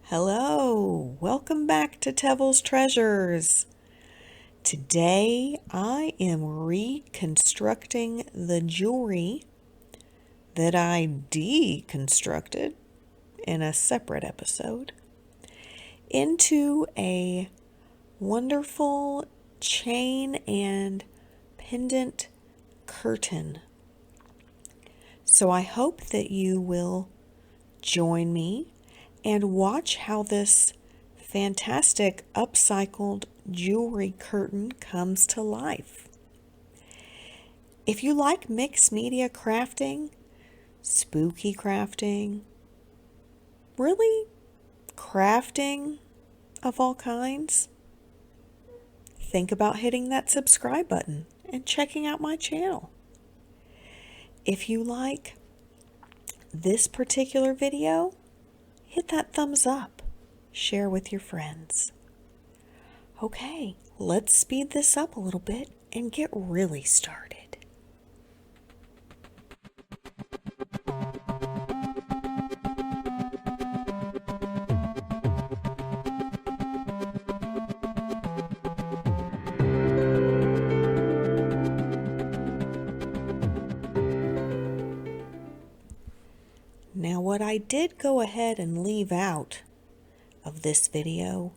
Hello, welcome back to Tevil's Treasures. Today I am reconstructing the jewelry that I deconstructed in a separate episode into a wonderful chain and pendant curtain. So I hope that you will join me and watch how this fantastic upcycled jewelry curtain comes to life. If you like mixed media crafting, spooky crafting, really crafting of all kinds, think about hitting that subscribe button and checking out my channel. If you like this particular video, hit that thumbs up, share with your friends. Okay, let's speed this up a little bit and get really started. Now, what I did go ahead and leave out of this video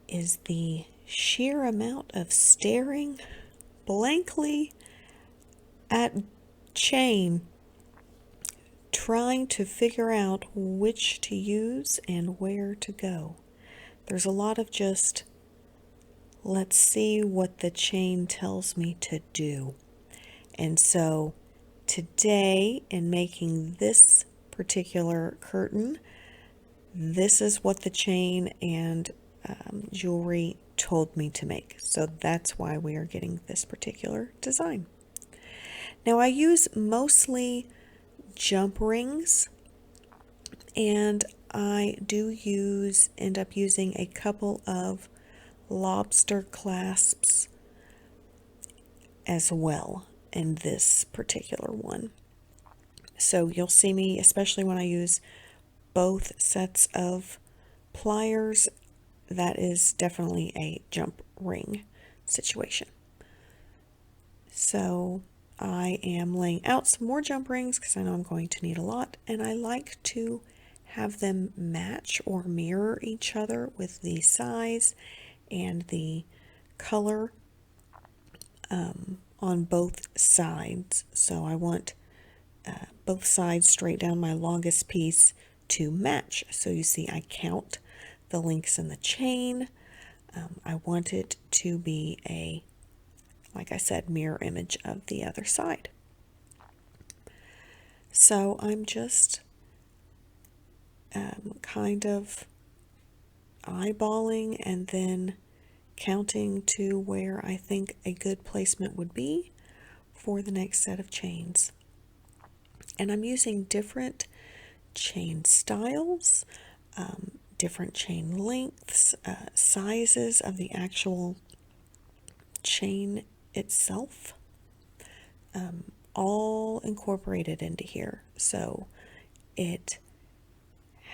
is the sheer amount of staring blankly at chain, trying to figure out which to use and where to go. There's a lot of just, let's see what the chain tells me to do. And so today, in making this particular curtain, this is what the chain and jewelry told me to make. So that's why we are getting this particular design. Now I use mostly jump rings, and I do end up using a couple of lobster clasps as well in this particular one. So you'll see me, especially when I use both sets of pliers, that is definitely a jump ring situation. So I am laying out some more jump rings because I know I'm going to need a lot, and I like to have them match or mirror each other with the size and the color on both sides. So I want both sides straight down my longest piece to match. So you see I count the links in the chain. I want it to be a, like I said, mirror image of the other side. So I'm just kind of eyeballing and then counting to where I think a good placement would be for the next set of chains. And I'm using different chain styles, different chain lengths, sizes of the actual chain itself, all incorporated into here. So it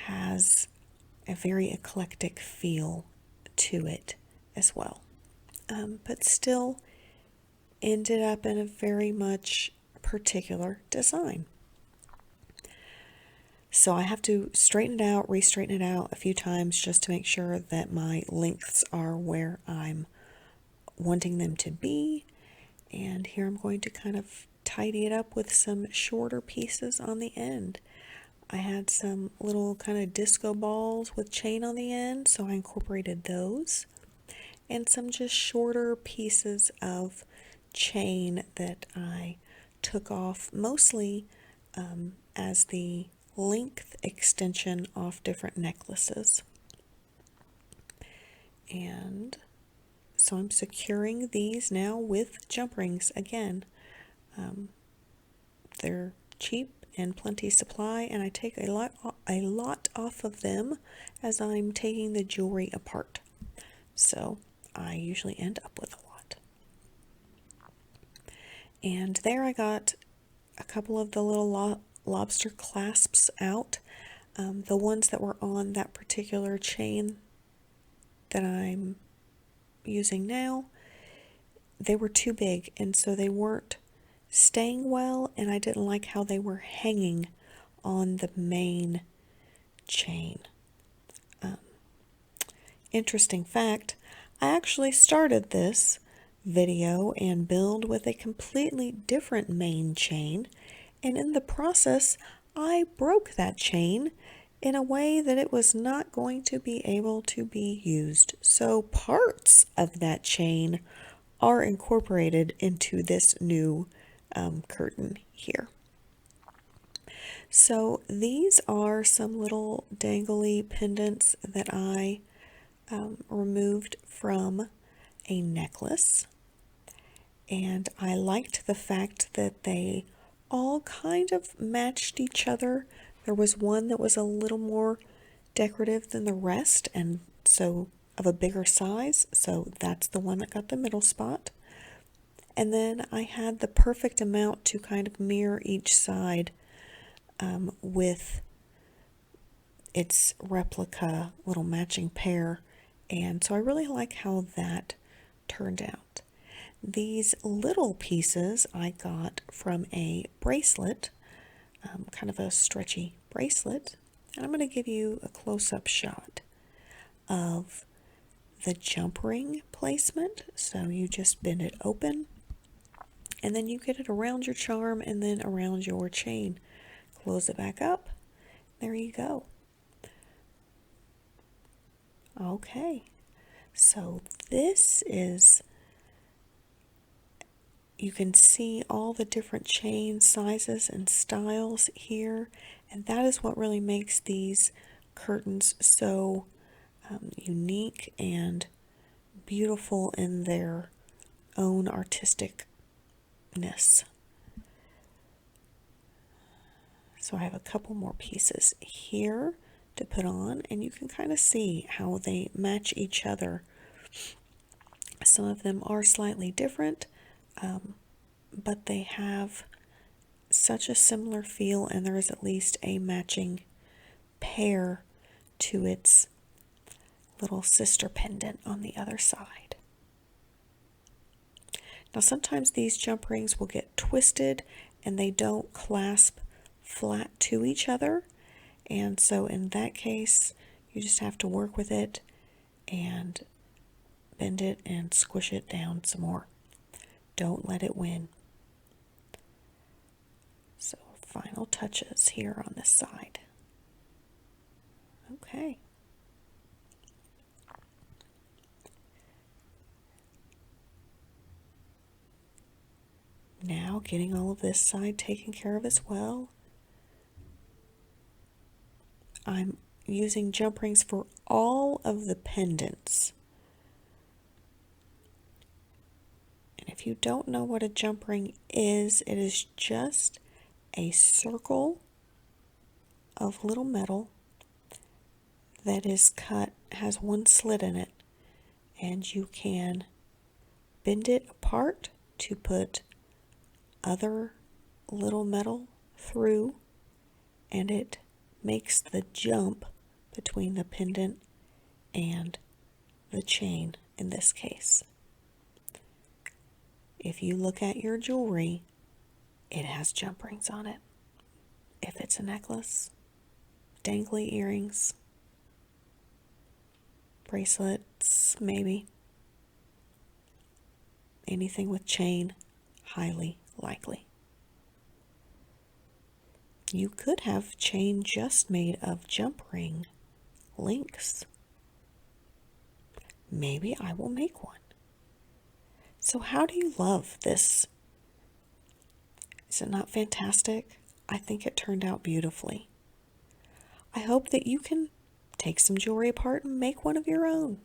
has a very eclectic feel to it as well, but still ended up in a very much particular design. So I have to straighten it out, re-straighten it out a few times just to make sure that my lengths are where I'm wanting them to be. And here I'm going to kind of tidy it up with some shorter pieces on the end. I had some little kind of disco balls with chain on the end, so I incorporated those. And some just shorter pieces of chain that I took off mostly as the length extension off different necklaces. And so I'm securing these now with jump rings again. They're cheap and plenty supply, and I take a lot off of them as I'm taking the jewelry apart. So I usually end up with a lot. And there I got a couple of the little lobster clasps out. The ones that were on that particular chain that I'm using now, they were too big, and so they weren't staying well, and I didn't like how they were hanging on the main chain. Interesting fact, I actually started this video and build with a completely different main chain, and in the process I broke that chain in a way that it was not going to be able to be used. So parts of that chain are incorporated into this new curtain here. So these are some little dangly pendants that I removed from a necklace, and I liked the fact that they all kind of matched each other. There was one that was a little more decorative than the rest, and so of a bigger size, so that's the one that got the middle spot. And then I had the perfect amount to kind of mirror each side with its replica little matching pair, and so I really like how that turned out. These little pieces I got from a bracelet, kind of a stretchy bracelet, and I'm going to give you a close-up shot of the jump ring placement. So you just bend it open, and then you get it around your charm and then around your chain. Close it back up. There you go. Okay, so this is, you can see all the different chain sizes and styles here, and that is what really makes these curtains so unique and beautiful in their own artisticness. So I have a couple more pieces here to put on, and you can kind of see how they match each other. Some of them are slightly different, but they have such a similar feel, and there is at least a matching pair to its little sister pendant on the other side. Now sometimes these jump rings will get twisted and they don't clasp flat to each other, and so in that case you just have to work with it and bend it and squish it down some more. Don't let it win. So final touches here on this side. Okay. Now getting all of this side taken care of as well. I'm using jump rings for all of the pendants. And if you don't know what a jump ring is, it is just a circle of little metal that is cut, has one slit in it, and you can bend it apart to put other little metal through, and it makes the jump between the pendant and the chain in this case. If you look at your jewelry, it has jump rings on it. If it's a necklace, dangly earrings, bracelets, maybe. Anything with chain, highly likely. You could have chain just made of jump ring links. Maybe I will make one. So how do you love this? Is it not fantastic? I think it turned out beautifully. I hope that you can take some jewelry apart and make one of your own.